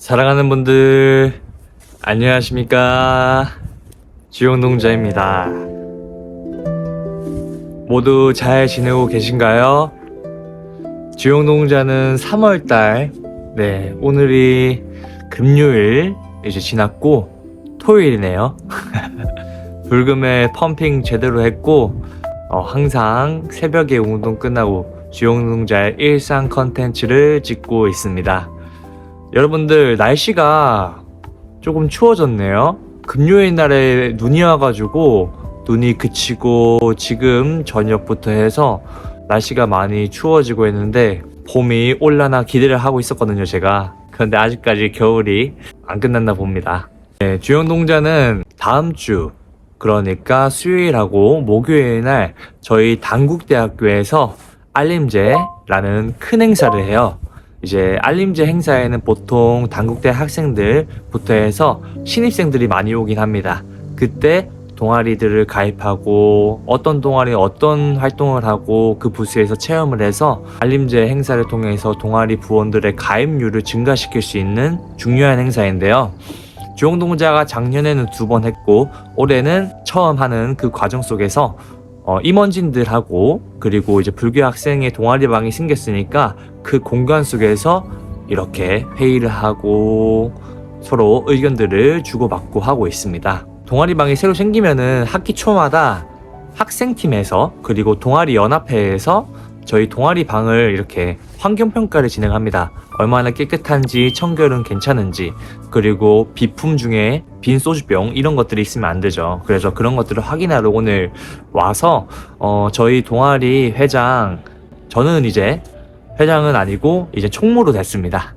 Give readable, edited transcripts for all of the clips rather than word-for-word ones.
사랑하는 분들 안녕하십니까, 주영농자입니다. 모두 잘 지내고 계신가요? 주영농자는 3월달 오늘이 금요일 이제 지났고 토요일이네요. 불금에 펌핑 제대로 했고 항상 새벽에 운동 끝나고 주영농자의 일상 컨텐츠를 찍고 있습니다. 여러분들, 날씨가 조금 추워졌네요. 금요일 날에 눈이 와가지고 눈이 그치고 지금 저녁부터 해서 날씨가 많이 추워지고 있는데 봄이 올라나 기대를 하고 있었거든요, 제가. 그런데 아직까지 겨울이 안 끝났나 봅니다. 주영농자는 다음 주, 그러니까 수요일하고 목요일 날 저희 단국대학교에서 알림제라는 큰 행사를 해요. 이제 알림제 행사에는 보통 단국대 학생들부터 해서 신입생들이 많이 오긴 합니다. 그때 동아리들을 가입하고 어떤 동아리 어떤 활동을 하고 그 부스에서 체험을 해서 알림제 행사를 통해서 동아리 부원들의 가입률을 증가시킬 수 있는 중요한 행사인데요. 주영농자가 작년에는 2번 했고 올해는 처음 하는 그 과정 속에서 임원진들하고 그리고 이제 불교 학생의 동아리방이 생겼으니까 그 공간 속에서 이렇게 회의를 하고 서로 의견들을 주고받고 하고 있습니다. 동아리방이 새로 생기면은 학기 초마다 학생팀에서 그리고 동아리 연합회에서 저희 동아리방을 이렇게 환경평가를 진행합니다. 얼마나 깨끗한지, 청결은 괜찮은지, 그리고 비품 중에 빈 소주병 이런 것들이 있으면 안 되죠. 그래서 그런 것들을 확인하러 오늘 와서 저희 동아리 회장, 저는 이제 회장은 아니고 이제 총무로 됐습니다.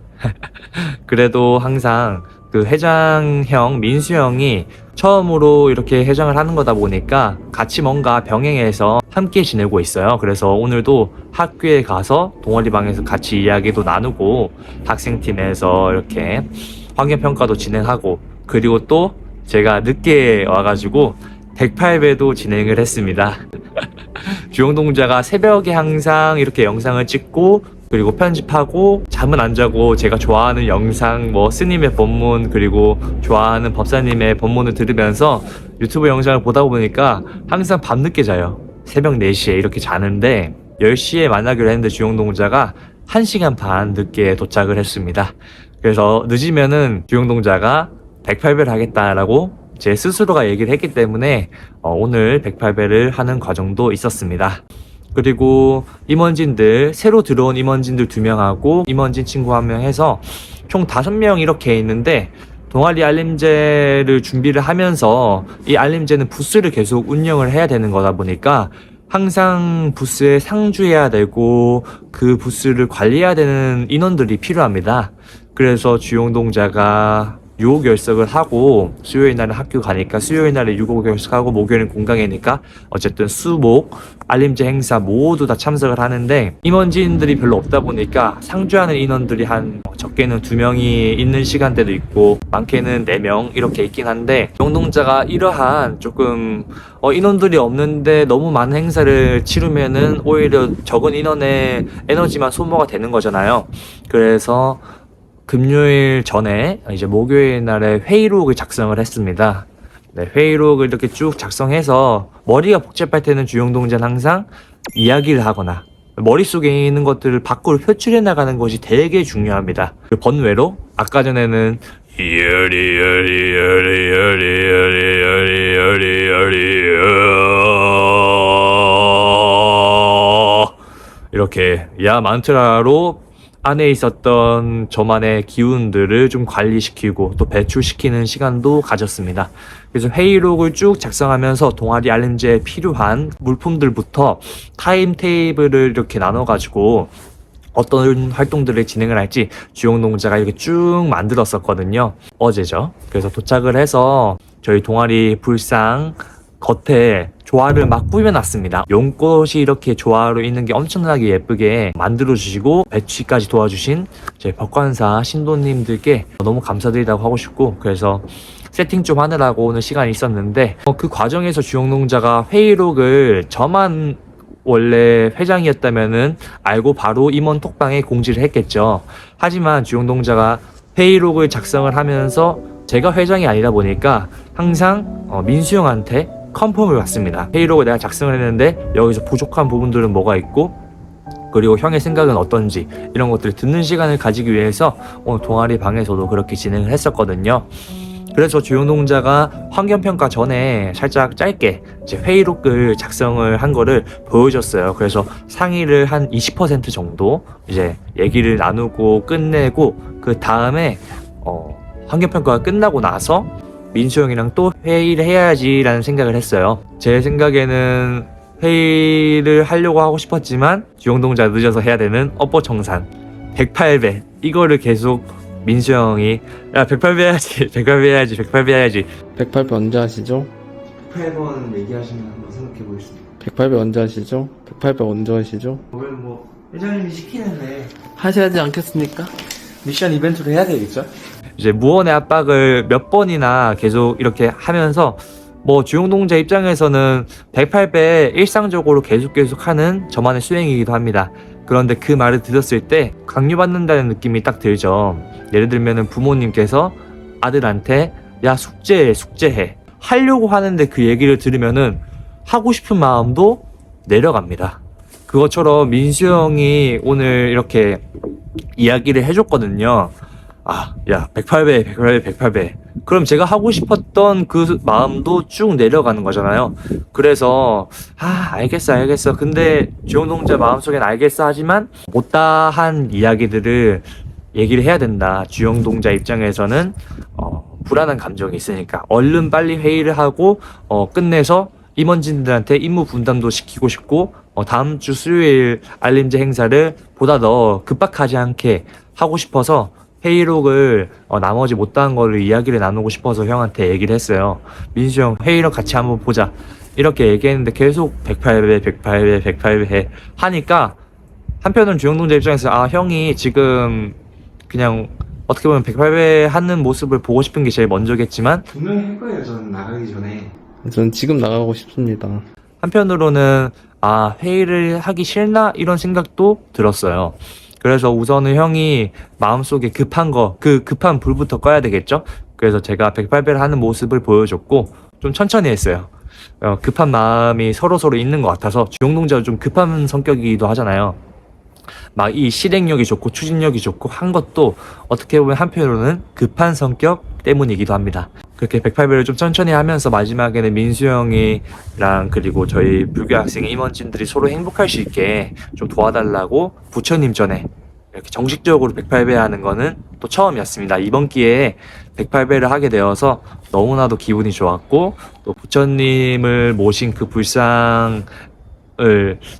그래도 항상 그 회장형 민수 형이 처음으로 이렇게 회장을 하는 거다 보니까 같이 뭔가 병행해서 함께 지내고 있어요. 그래서 오늘도 학교에 가서 동아리방에서 같이 이야기도 나누고 학생팀에서 이렇게 환경평가도 진행하고, 그리고 또 제가 늦게 와가지고 108배도 진행을 했습니다. 주영농자가 새벽에 항상 이렇게 영상을 찍고 그리고 편집하고 잠은 안 자고 제가 좋아하는 영상, 스님의 법문, 그리고 좋아하는 법사님의 법문을 들으면서 유튜브 영상을 보다 보니까 항상 밤늦게 자요. 새벽 4시에 이렇게 자는데 10시에 만나기로 했는데 주영농자가 1시간 반 늦게 도착을 했습니다. 그래서 늦으면은 주영농자가 108배를 하겠다라고 제 스스로가 얘기를 했기 때문에 오늘 108배를 하는 과정도 있었습니다. 그리고 임원진들, 새로 들어온 임원진들 2명하고 임원진 친구 1명 해서 총 5명 이렇게 있는데, 동아리 알림제를 준비를 하면서 이 알림제는 부스를 계속 운영을 해야 되는 거다 보니까 항상 부스에 상주해야 되고 그 부스를 관리해야 되는 인원들이 필요합니다. 그래서 주영농자가 6호 결석을 하고, 수요일 날은 학교 가니까 수요일 날에 6호 결석하고 목요일은 공강이니까 어쨌든 수목 알림제 행사 모두 다 참석을 하는데, 임원진들이 별로 없다 보니까 상주하는 인원들이 한 적게는 2명이 있는 시간대도 있고 많게는 4명 이렇게 있긴 한데, 주영농자가 이러한 조금 인원들이 없는데 너무 많은 행사를 치르면은 오히려 적은 인원의 에너지만 소모가 되는 거잖아요. 그래서 금요일 전에 이제 목요일 날에 회의록을 작성을 했습니다. 회의록을 이렇게 쭉 작성해서 머리가 복잡할 때는 주영농자는 항상 이야기를 하거나 머릿속에 있는 것들을 밖으로 표출해 나가는 것이 되게 중요합니다. 그 번외로 아까 전에는 이렇게 야 만트라로 안에 있었던 저만의 기운들을 좀 관리시키고 또 배출시키는 시간도 가졌습니다. 그래서 회의록을 쭉 작성하면서 동아리 알림제에 필요한 물품들부터 타임테이블을 이렇게 나눠가지고 어떤 활동들을 진행을 할지 주영농자가 이렇게 쭉 만들었었거든요. 어제죠. 그래서 도착을 해서 저희 동아리 불상 겉에 조화를 막 꾸며놨습니다. 용꽃이 이렇게 조화로 있는 게 엄청나게 예쁘게 만들어주시고 배치까지 도와주신 저희 법관사 신도님들께 너무 감사드리다고 하고 싶고, 그래서 세팅 좀 하느라고 오늘 시간이 있었는데 그 과정에서 주영농자가 회의록을 저만 원래 회장이었다면은 알고 바로 임원 톡방에 공지를 했겠죠. 하지만 주영농자가 회의록을 작성을 하면서 제가 회장이 아니다 보니까 항상 민수 형한테 컨펌을 받습니다. 회의록을 내가 작성을 했는데 여기서 부족한 부분들은 뭐가 있고, 그리고 형의 생각은 어떤지, 이런 것들을 듣는 시간을 가지기 위해서 오늘 동아리 방에서도 그렇게 진행을 했었거든요. 그래서 주영동자가 환경평가 전에 살짝 짧게 이제 회의록을 작성을 한 거를 보여줬어요. 그래서 상의를 한 20% 정도 이제 얘기를 나누고 끝내고, 그 다음에 환경평가가 끝나고 나서 민수 형이랑 또 회의를 해야지라는 생각을 했어요. 제 생각에는 회의를 하려고 하고 싶었지만 주영동자 늦어서 해야 되는 업보청산 108배, 이거를 계속 민수 형이 야 108배 해야지 108배 해야지 108배 해야지. 108배 언제 하시죠? 108번 얘기하시면 한번 생각해 보겠습니다. 108배 언제 하시죠? 108배 언제 하시죠? 오늘 뭐 회장님이 시키는데 하셔야 하지 않겠습니까? 미션 이벤트로 해야 되겠죠? 이제 무언의 압박을 몇 번이나 계속 이렇게 하면서 뭐 주영동자 입장에서는 108배 일상적으로 계속 하는 저만의 수행이기도 합니다. 그런데 그 말을 들었을 때 강요받는다는 느낌이 딱 들죠. 예를 들면은 부모님께서 아들한테 야 숙제해 하려고 하는데 그 얘기를 들으면은 하고 싶은 마음도 내려갑니다. 그것처럼 민수 형이 오늘 이렇게 이야기를 해줬거든요. 야 108배 그럼 제가 하고 싶었던 그 마음도 쭉 내려가는 거잖아요. 그래서 알겠어 근데 주영동자 마음속엔 알겠어 하지만 못다한 이야기들을 얘기를 해야 된다. 주영동자 입장에서는 불안한 감정이 있으니까 얼른 빨리 회의를 하고 끝내서 임원진들한테 임무 분담도 시키고 싶고, 다음 주 수요일 알림제 행사를 보다 더 급박하지 않게 하고 싶어서 회의록을 나머지 못다한 거를 이야기를 나누고 싶어서 형한테 얘기를 했어요. 민수 형 회의록 같이 한번 보자 이렇게 얘기했는데 계속 108배 하니까 한편은 주영동자 입장에서 형이 지금 그냥 어떻게 보면 108배 하는 모습을 보고 싶은 게 제일 먼저겠지만 분명히 할 거예요. 저는 나가기 전에. 전 지금 나가고 싶습니다. 한편으로는 회의를 하기 싫나 이런 생각도 들었어요. 그래서 우선은 형이 마음속에 급한 불부터 꺼야 되겠죠? 그래서 제가 108배를 하는 모습을 보여줬고 좀 천천히 했어요. 급한 마음이 서로 있는 것 같아서 주영동자가 좀 급한 성격이기도 하잖아요. 막 이 실행력이 좋고 추진력이 좋고 한 것도 어떻게 보면 한편으로는 급한 성격 때문이기도 합니다. 그렇게 108배를 좀 천천히 하면서 마지막에는 민수 형이랑 그리고 저희 불교 학생 임원진들이 서로 행복할 수 있게 좀 도와달라고 부처님 전에 이렇게 정식적으로 108배 하는 거는 또 처음이었습니다. 이번 기회에 108배를 하게 되어서 너무나도 기분이 좋았고, 또 부처님을 모신 그 불상을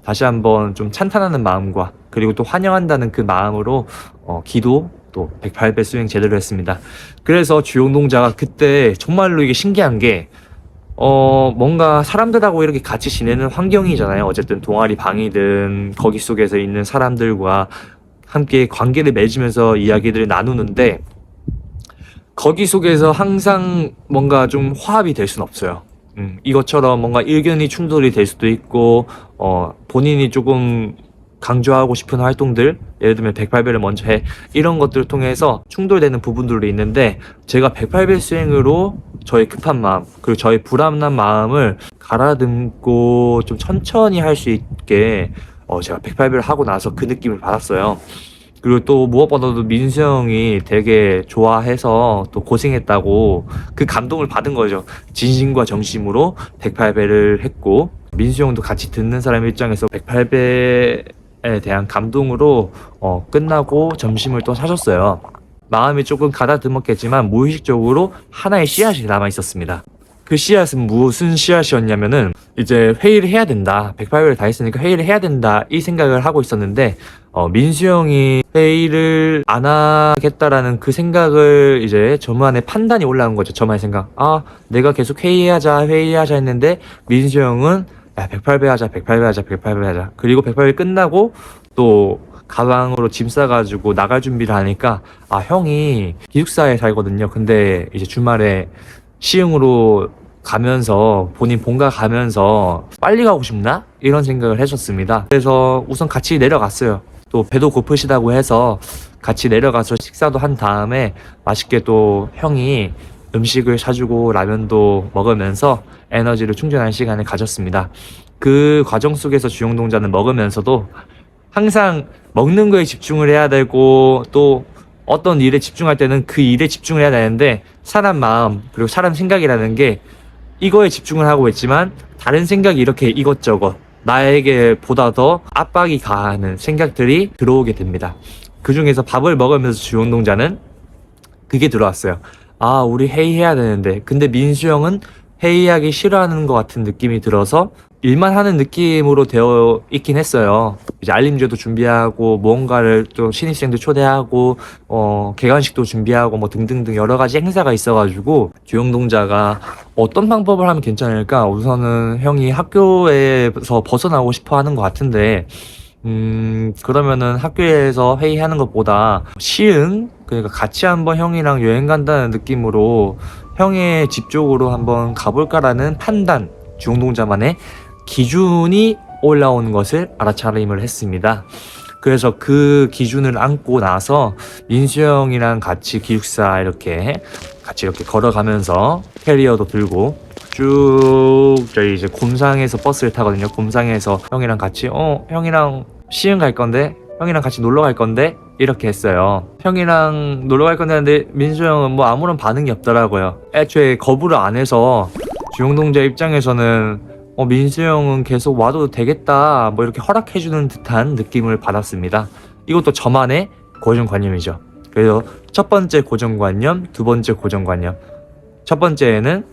다시 한번 좀 찬탄하는 마음과 그리고 또 환영한다는 그 마음으로 기도 또 108배 수행 제대로 했습니다. 그래서 주영동자가 그때 정말로 이게 신기한 게 뭔가 사람들하고 이렇게 같이 지내는 환경이잖아요. 어쨌든 동아리 방이든 거기 속에서 있는 사람들과 함께 관계를 맺으면서 이야기들을 나누는데 거기 속에서 항상 뭔가 좀 화합이 될 수는 없어요. 이것처럼 뭔가 의견이 충돌이 될 수도 있고 본인이 조금 강조하고 싶은 활동들, 예를 들면 108배를 먼저 해 이런 것들을 통해서 충돌되는 부분들이 있는데 제가 108배 수행으로 저의 급한 마음 그리고 저의 불안한 마음을 가라듬고 좀 천천히 할 수 있게 제가 108배를 하고 나서 그 느낌을 받았어요. 그리고 또 무엇보다도 민수 형이 되게 좋아해서 또 고생했다고 그 감동을 받은 거죠. 진심과 정심으로 108배를 했고, 민수 형도 같이 듣는 사람 입장에서 108배에 대한 감동으로 끝나고 점심을 또 사줬어요. 마음이 조금 가다듬었겠지만 무의식적으로 하나의 씨앗이 남아 있었습니다. 그 씨앗은 무슨 씨앗이었냐면은 이제 회의를 해야 된다. 108배를 다 했으니까 회의를 해야 된다. 이 생각을 하고 있었는데 민수 형이 회의를 안 하겠다라는 그 생각을 이제 저만의 판단이 올라온 거죠. 저만의 생각. 내가 계속 회의하자 했는데 민수 형은 야 108배 하자 108배 하자. 그리고 108배 끝나고 또 가방으로 짐 싸가지고 나갈 준비를 하니까 형이 기숙사에 살거든요. 근데 이제 주말에 시흥으로 가면서 본인 본가 가면서 빨리 가고 싶나? 이런 생각을 하셨습니다. 그래서 우선 같이 내려갔어요. 또 배도 고프시다고 해서 같이 내려가서 식사도 한 다음에 맛있게 또 형이 음식을 사주고 라면도 먹으면서 에너지를 충전하는 시간을 가졌습니다. 그 과정 속에서 주영동자는 먹으면서도 항상 먹는 거에 집중을 해야 되고 또 어떤 일에 집중할 때는 그 일에 집중을 해야 되는데 사람 마음 그리고 사람 생각이라는 게 이거에 집중을 하고 있지만 다른 생각이 이렇게 이것저것 나에게 보다 더 압박이 가하는 생각들이 들어오게 됩니다. 그 중에서 밥을 먹으면서 주영동자는 그게 들어왔어요. 아, 우리 회의해야 되는데 근데 민수 형은 회의하기 싫어하는 것 같은 느낌이 들어서 일만 하는 느낌으로 되어 있긴 했어요. 이제 알림제도 준비하고 무언가를 또 신입생들 초대하고 개관식도 준비하고 뭐 등등등 여러 가지 행사가 있어가지고 주영동자가 어떤 방법을 하면 괜찮을까? 우선은 형이 학교에서 벗어나고 싶어 하는 것 같은데 그러면은 학교에서 회의하는 것보다 시흥 그러니까 같이 한번 형이랑 여행 간다는 느낌으로 형의 집 쪽으로 한번 가볼까라는 판단 주영동자만의 기준이 올라오는 것을 알아차림을 했습니다. 그래서 그 기준을 안고 나서 민수 형이랑 같이 기숙사 이렇게 같이 이렇게 걸어가면서 캐리어도 들고 쭉 저희 이제 곰상에서 버스를 타거든요. 곰상에서 형이랑 같이 형이랑 시흥 갈 건데 형이랑 같이 놀러 갈 건데 이렇게 했어요. 형이랑 놀러 갈 건데 하는데 민수 형은 뭐 아무런 반응이 없더라고요. 애초에 거부를 안 해서 주영동자 입장에서는 민수 형은 계속 와도 되겠다 뭐 이렇게 허락해주는 듯한 느낌을 받았습니다. 이것도 저만의 고정관념이죠. 그래서 첫 번째 고정관념, 두 번째 고정관념. 첫 번째는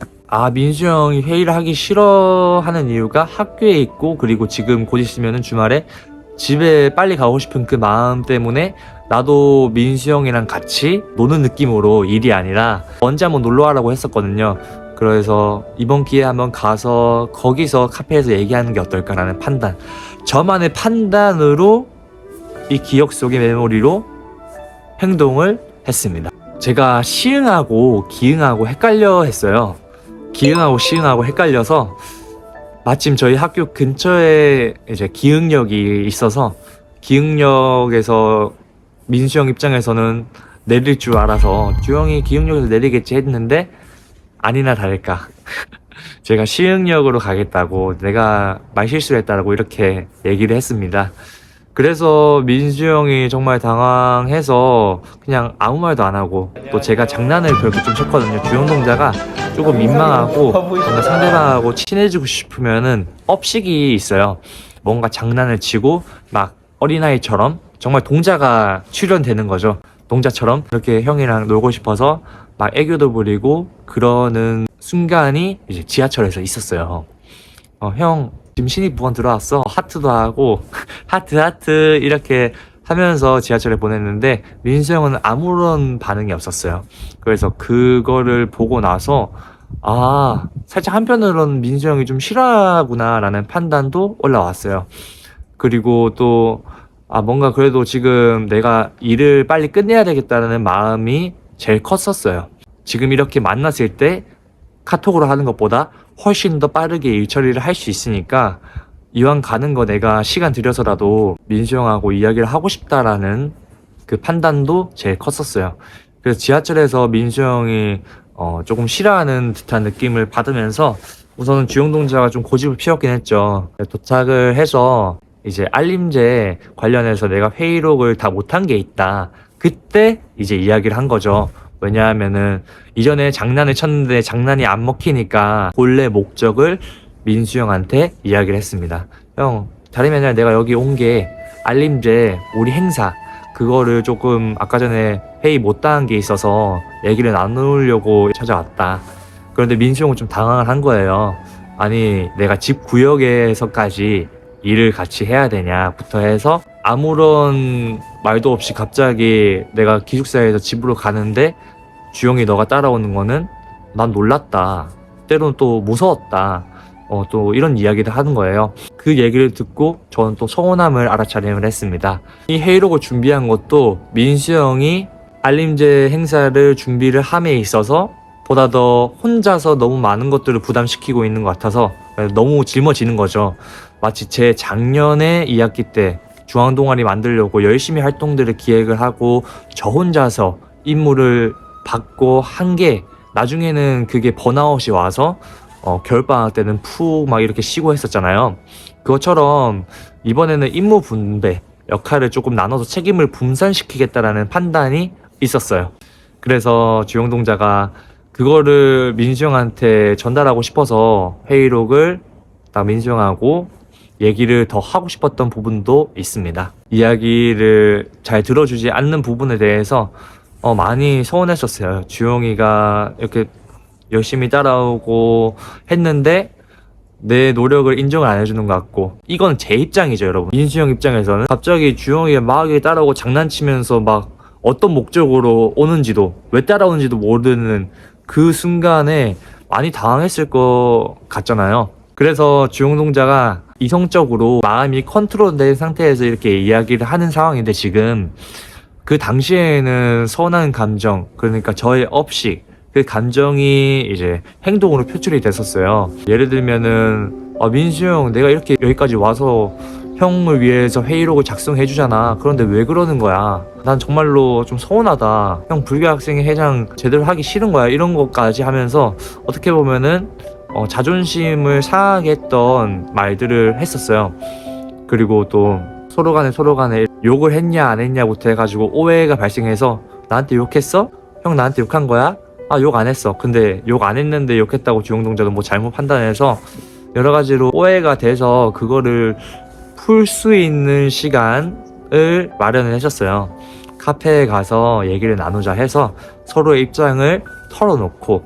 민수 형이 회의를 하기 싫어하는 이유가 학교에 있고 그리고 지금 곧 있으면은 주말에 집에 빨리 가고 싶은 그 마음 때문에 나도 민수 형이랑 같이 노는 느낌으로 일이 아니라 언제 한번 놀러 가라고 했었거든요. 그래서 이번 기회에 한번 가서 거기서 카페에서 얘기하는 게 어떨까라는 판단. 저만의 판단으로 이 기억 속의 메모리로 행동을 했습니다. 제가 시흥하고 기흥하고 헷갈려 했어요. 기흥하고 시흥하고 헷갈려서 마침 저희 학교 근처에 이제 기흥역이 있어서 기흥역에서 민수 형 입장에서는 내릴 줄 알아서 주영이 기흥역에서 내리겠지 했는데 아니나 다를까 제가 시흥역으로 가겠다고 내가 말실수를 했다고 이렇게 얘기를 했습니다. 그래서 민수 형이 정말 당황해서 그냥 아무 말도 안 하고 또 제가 장난을 그렇게 좀 쳤거든요. 주영동자가 조금 민망하고 뭔가 상대방하고 친해지고 싶으면은 업식이 있어요. 뭔가 장난을 치고 막 어린아이처럼 정말 동자가 출연되는 거죠. 동자처럼 이렇게 형이랑 놀고 싶어서 막 애교도 부리고 그러는 순간이 이제 지하철에서 있었어요. 형 지금 신입부원 들어왔어 하트도 하고 하트 이렇게 하면서 지하철에 보냈는데 민수 형은 아무런 반응이 없었어요. 그래서 그거를 보고 나서 살짝 한편으로는 민수 형이 좀 싫어하구나 라는 판단도 올라왔어요. 그리고 또 뭔가 그래도 지금 내가 일을 빨리 끝내야 되겠다는 마음이 제일 컸었어요. 지금 이렇게 만났을 때 카톡으로 하는 것보다 훨씬 더 빠르게 일 처리를 할 수 있으니까 이왕 가는 거 내가 시간 들여서라도 민수 형하고 이야기를 하고 싶다라는 그 판단도 제일 컸었어요. 그래서 지하철에서 민수 형이 조금 싫어하는 듯한 느낌을 받으면서 우선은 주영동자가 좀 고집을 피웠긴 했죠. 도착을 해서 이제 알림제 관련해서 내가 회의록을 다 못한 게 있다. 그때 이제 이야기를 한 거죠. 왜냐하면은 이전에 장난을 쳤는데 장난이 안 먹히니까 본래 목적을 민수 형한테 이야기를 했습니다. 형, 다름이 아니라 내가 여기 온 게 알림제 우리 행사 그거를 조금 아까 전에 회의 못한 게 있어서 얘기를 나누려고 찾아왔다. 그런데 민수 형은 좀 당황을 한 거예요. 아니 내가 집 구역에서까지 일을 같이 해야 되냐부터 해서 아무런 말도 없이 갑자기 내가 기숙사에서 집으로 가는데 주영이 너가 따라오는 거는 난 놀랐다. 때로는 또 무서웠다. 또 이런 이야기를 하는 거예요. 그 얘기를 듣고 저는 또 서운함을 알아차림을 했습니다. 이 회의록을 준비한 것도 민수 형이 알림제 행사를 준비를 함에 있어서 보다 더 혼자서 너무 많은 것들을 부담시키고 있는 것 같아서 너무 짊어지는 거죠. 마치 제 작년에 2학기 때 중앙 동아리 만들려고 열심히 활동들을 기획을 하고 저 혼자서 임무를 받고 한 게 나중에는 그게 번아웃이 와서 겨울방학 때는 푹 막 이렇게 쉬고 했었잖아요. 그것처럼 이번에는 임무 분배 역할을 조금 나눠서 책임을 분산시키겠다라는 판단이 있었어요. 그래서 주영동자가 그거를 민수 형한테 전달하고 싶어서 회의록을 딱 민수 형하고 얘기를 더 하고 싶었던 부분도 있습니다. 이야기를 잘 들어주지 않는 부분에 대해서 많이 서운했었어요. 주영이가 이렇게 열심히 따라오고 했는데 내 노력을 인정을 안 해주는 것 같고, 이건 제 입장이죠 여러분. 민수 형 입장에서는 갑자기 주영이가 막 따라오고 장난치면서 막 어떤 목적으로 오는지도 왜 따라오는지도 모르는 그 순간에 많이 당황했을 것 같잖아요. 그래서 주영동자가 이성적으로 마음이 컨트롤된 상태에서 이렇게 이야기를 하는 상황인데, 지금 그 당시에는 서운한 감정, 그러니까 저의 업식, 그 감정이 이제 행동으로 표출이 됐었어요. 예를 들면은 민수 형, 내가 이렇게 여기까지 와서 형을 위해서 회의록을 작성해 주잖아. 그런데 왜 그러는 거야? 난 정말로 좀 서운하다. 형 불교학생회 회장 제대로 하기 싫은 거야. 이런 것까지 하면서 어떻게 보면은 자존심을 상하게 했던 말들을 했었어요. 그리고 또 서로 간에 욕을 했냐 안 했냐부터 해가지고 오해가 발생해서, 나한테 욕했어? 형 나한테 욕한 거야? 아, 욕 안 했어. 근데 욕 안 했는데 욕했다고 주영동자도 뭐 잘못 판단해서 여러 가지로 오해가 돼서 그거를 풀 수 있는 시간을 마련을 했었어요. 카페에 가서 얘기를 나누자 해서 서로의 입장을 털어놓고,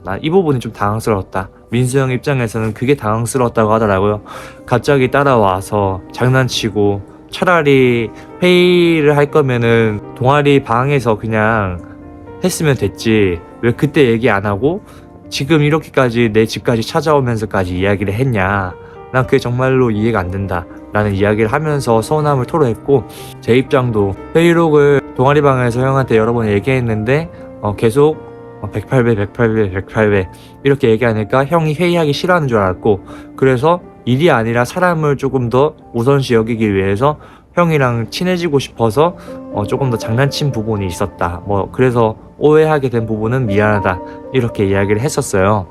나 이 부분이 좀 당황스러웠다. 민수 형 입장에서는 그게 당황스러웠다고 하더라고요. 갑자기 따라와서 장난치고, 차라리 회의를 할 거면은 동아리 방에서 그냥 했으면 됐지, 왜 그때 얘기 안 하고 지금 이렇게까지 내 집까지 찾아오면서까지 이야기를 했냐. 난 그게 정말로 이해가 안 된다 라는 이야기를 하면서 서운함을 토로했고, 제 입장도 회의록을 동아리방에서 형한테 여러 번 얘기했는데 계속 108배 이렇게 얘기하니까 형이 회의하기 싫어하는 줄 알았고, 그래서 일이 아니라 사람을 조금 더 우선시 여기기 위해서 형이랑 친해지고 싶어서 조금 더 장난친 부분이 있었다. 그래서 오해하게 된 부분은 미안하다. 이렇게 이야기를 했었어요.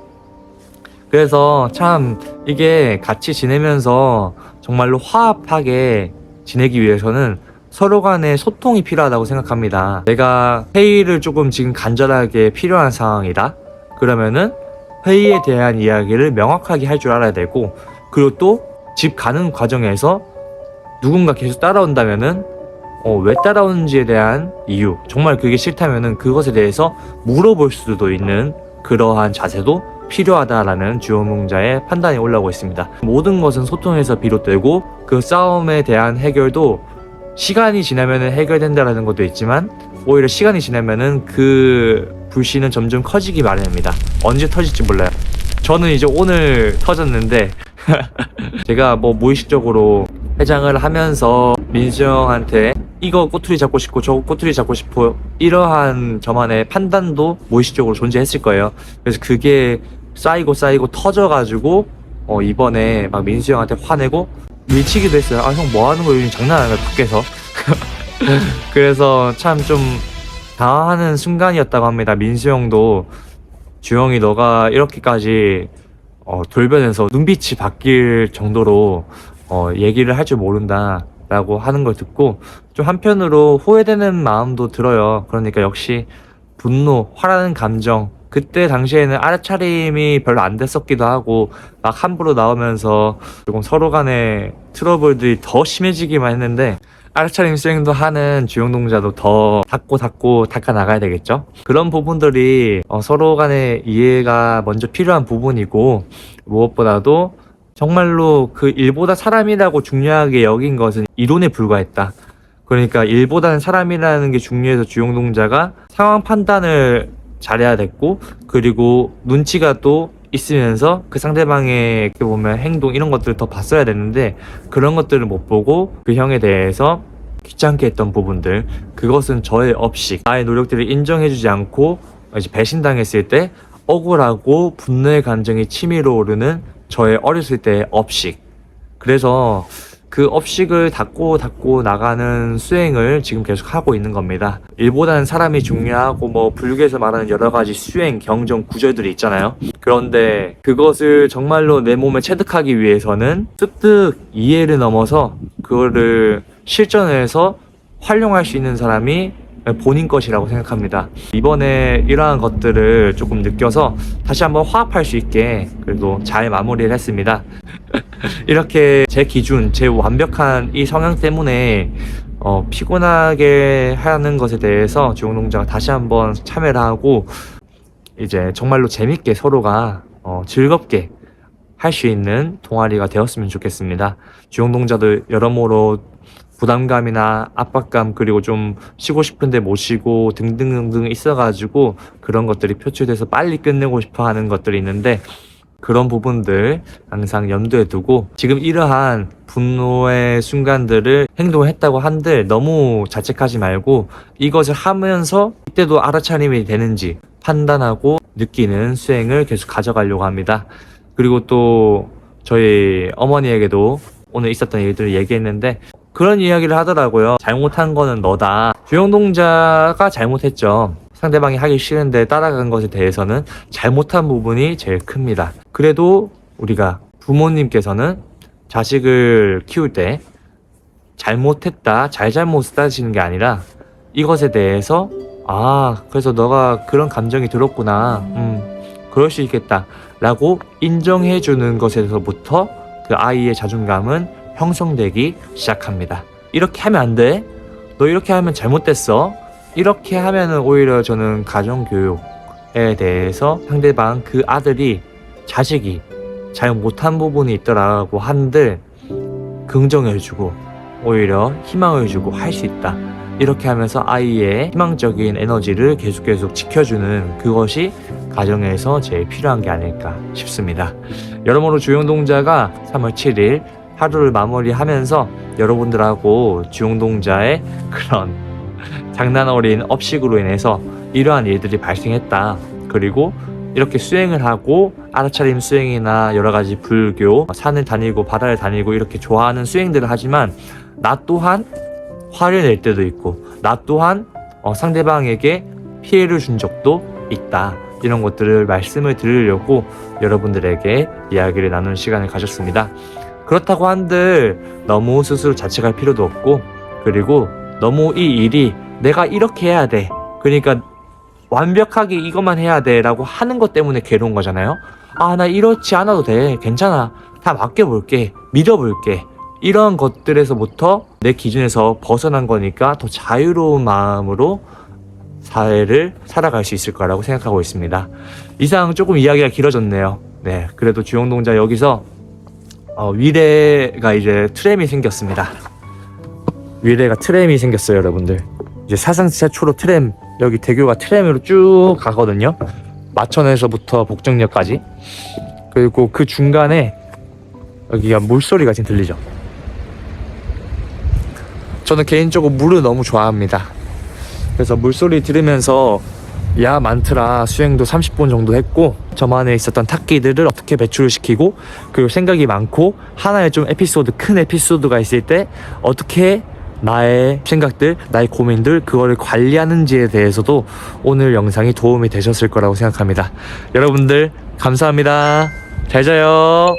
그래서 참 이게 같이 지내면서 정말로 화합하게 지내기 위해서는 서로 간의 소통이 필요하다고 생각합니다. 내가 회의를 조금 지금 간절하게 필요한 상황이다. 그러면은 회의에 대한 이야기를 명확하게 할 줄 알아야 되고, 그리고 또 집 가는 과정에서 누군가 계속 따라온다면은 왜 따라오는지에 대한 이유, 정말 그게 싫다면은 그것에 대해서 물어볼 수도 있는 그러한 자세도 필요하다라는 주영동자의 판단이 올라오고 있습니다. 모든 것은 소통에서 비롯되고, 그 싸움에 대한 해결도 시간이 지나면은 해결된다라는 것도 있지만, 오히려 시간이 지나면은 그 불씨는 점점 커지기 마련입니다. 언제 터질지 몰라요. 저는 이제 오늘 터졌는데 제가 무의식적으로 회장을 하면서 민수 형한테 이거 꼬투리 잡고 싶고 저거 꼬투리 잡고 싶어, 이러한 저만의 판단도 무의식적으로 존재했을 거예요. 그래서 그게 쌓이고 터져가지고 이번에 막 민수 형한테 화내고 밀치기도 했어요. 형 뭐하는 거야, 요즘 장난하는 거야 밖에서. 그래서 참 좀 당황하는 순간이었다고 합니다. 민수 형도 주영이 너가 이렇게까지 돌변해서 눈빛이 바뀔 정도로 얘기를 할 줄 모른다 라고 하는 걸 듣고 좀 한편으로 후회되는 마음도 들어요. 그러니까 역시 분노, 화나는 감정, 그때 당시에는 알아차림이 별로 안 됐었기도 하고 막 함부로 나오면서 조금 서로 간의 트러블들이 더 심해지기만 했는데, 알아차림 수행도 하는 주영동자도 더 닦고 닦아 나가야 되겠죠. 그런 부분들이 서로 간의 이해가 먼저 필요한 부분이고, 무엇보다도 정말로 그 일보다 사람이라고 중요하게 여긴 것은 이론에 불과했다. 그러니까 일보다는 사람이라는 게 중요해서 주영동자가 상황 판단을 잘해야 됐고, 그리고 눈치가 또 있으면서 그 상대방의 이렇게 보면 행동 이런 것들을 더 봤어야 됐는데, 그런 것들을 못 보고 그 형에 대해서 귀찮게 했던 부분들, 그것은 저의 업식, 나의 노력들을 인정해주지 않고 이제 배신당했을 때 억울하고 분노의 감정이 치밀어 오르는 저의 어렸을 때의 업식. 그래서 그 업식을 닫고 나가는 수행을 지금 계속 하고 있는 겁니다. 일보다는 사람이 중요하고 뭐 불교에서 말하는 여러 가지 수행, 경전, 구절들이 있잖아요. 그런데 그것을 정말로 내 몸에 체득하기 위해서는 습득 이해를 넘어서 그거를 실전에서 활용할 수 있는 사람이 본인 것이라고 생각합니다. 이번에 이러한 것들을 조금 느껴서 다시 한번 화합할 수 있게 그래도 잘 마무리를 했습니다. 이렇게 제 기준, 제 완벽한 이 성향 때문에 피곤하게 하는 것에 대해서 주용동자가 다시 한번 참여를 하고 이제 정말로 재밌게 서로가 즐겁게 할 수 있는 동아리가 되었으면 좋겠습니다. 주용동자도 여러모로 부담감이나 압박감 그리고 좀 쉬고 싶은데 못 쉬고 등등등등 있어가지고 그런 것들이 표출돼서 빨리 끝내고 싶어 하는 것들이 있는데 그런 부분들 항상 염두에 두고 지금 이러한 분노의 순간들을 행동을 했다고 한들 너무 자책하지 말고 이것을 하면서 이때도 알아차림이 되는지 판단하고 느끼는 수행을 계속 가져가려고 합니다. 그리고 또 저희 어머니에게도 오늘 있었던 일들을 얘기했는데 그런 이야기를 하더라고요. 잘못한 거는 너다. 주용동자가 잘못했죠. 상대방이 하기 싫은데 따라간 것에 대해서는 잘못한 부분이 제일 큽니다. 그래도 우리가 부모님께서는 자식을 키울 때 잘못했다, 잘못을 따지는 게 아니라 이것에 대해서 그래서 너가 그런 감정이 들었구나. 그럴 수 있겠다. 라고 인정해주는 것에서부터 그 아이의 자존감은 형성되기 시작합니다. 이렇게 하면 안 돼. 너 이렇게 하면 잘못됐어. 이렇게 하면은 오히려 저는 가정교육에 대해서 상대방 그 아들이 자식이 잘 못한 부분이 있더라고 한들 긍정해주고 오히려 희망을 주고 할 수 있다. 이렇게 하면서 아이의 희망적인 에너지를 계속 지켜주는 그것이 가정에서 제일 필요한 게 아닐까 싶습니다. 여러모로 주용동자가 3월 7일 하루를 마무리하면서 여러분들하고 주용동자의 그런 장난 어린 업식으로 인해서 이러한 일들이 발생했다. 그리고 이렇게 수행을 하고 알아차림 수행이나 여러 가지 불교, 산을 다니고 바다를 다니고 이렇게 좋아하는 수행들을 하지만 나 또한 화를 낼 때도 있고 나 또한 상대방에게 피해를 준 적도 있다. 이런 것들을 말씀을 드리려고 여러분들에게 이야기를 나누는 시간을 가졌습니다. 그렇다고 한들 너무 스스로 자책할 필요도 없고 그리고 너무 이 일이 내가 이렇게 해야 돼. 그러니까 완벽하게 이것만 해야 돼 라고 하는 것 때문에 괴로운 거잖아요. 나 이렇지 않아도 돼. 괜찮아. 다 맡겨볼게. 믿어볼게. 이런 것들에서부터 내 기준에서 벗어난 거니까 더 자유로운 마음으로 사회를 살아갈 수 있을 거라고 생각하고 있습니다. 이상 조금 이야기가 길어졌네요. 네, 그래도 주용동자 여기서 위례가 이제 트램이 생겼습니다. 위례가 트램이 생겼어요, 여러분들. 이제 사상 최초로 트램, 여기 대교가 트램으로 쭉 가거든요. 마천에서부터 복정역까지. 그리고 그 중간에 여기가 물소리가 지금 들리죠. 저는 개인적으로 물을 너무 좋아합니다. 그래서 물소리 들으면서 야 많더라 수행도 30분 정도 했고 저만에 있었던 탁기들을 어떻게 배출을 시키고 그리고 생각이 많고 하나의 좀 에피소드 큰 에피소드가 있을 때 어떻게 나의 생각들 나의 고민들 그거를 관리하는지에 대해서도 오늘 영상이 도움이 되셨을 거라고 생각합니다. 여러분들 감사합니다. 잘 자요.